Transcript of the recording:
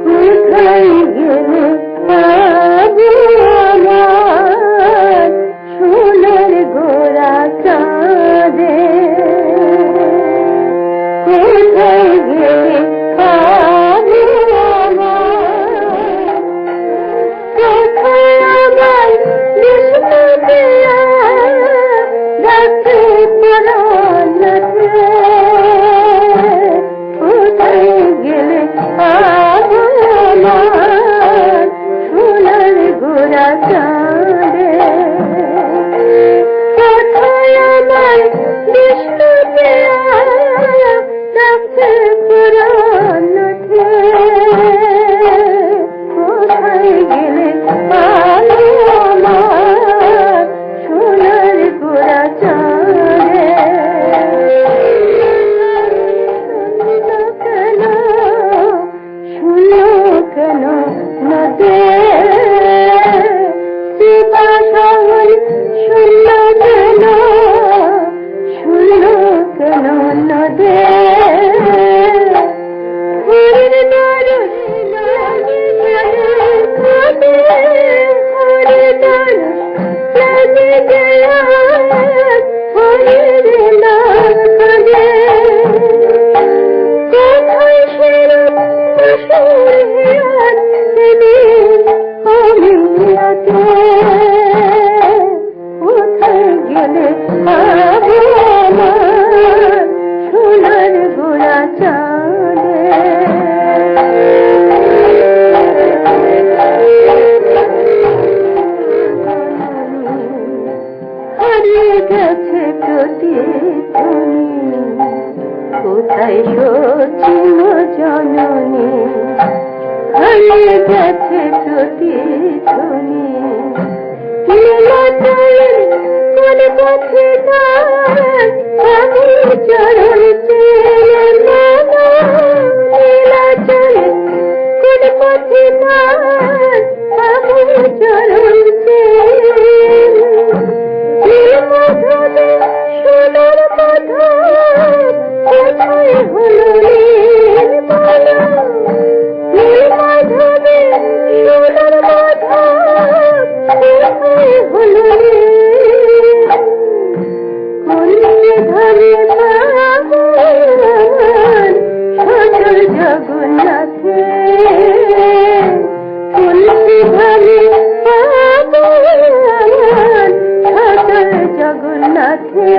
কোথায় গেলে পাবো আমার সোনার গোরা চাঁদে? কোথায় গেলে পাবো আমার? কোথায় আমার বিষ্ণুতে রাখে পরাণতে? কোথায় গেলে পাবো আমার সোনার গোরা চাঁদে? কোথায় আমার বিষ্ণুতে রাখে পরাণতে? কোথায় গেলে পাবো আমার সোনার গোরা চাঁদে? শুনো কেন নদে সীতা সহন? শুনো কেন, শুনো কেন নদে? হরির নরস লাগে কাঁদে, হরির নরস লাগে গেয়া, হরির নাম কাঁদে। কোথায় সেরূপ পশুর হিয়ার সেদিন অমিয়াতে? কোথায় গেলে পাবো আমার সোনার গোরা চাঁদে? হারিয়ে গেছে প্রতিধ্বনি, কোথায় সচিব জননী? হারিয়ে গেছে প্রতিধ্বনি, নীলাচলের কোন পথে তার আমি চরণ চেয়ে মানো? নীলাচলের কোন পথে তার আমি চরণ চেয়ে? নীলমাধবে সোনার মাধব কোথায় হলো নীলমালা? নীলমাধবে সোনার মাধব কোথায় হলো নীল? কোন ধারে পাবো আমার সচল জগন্নাথে? কোন ধারে পাবো আমার সচল জগন্নাথে?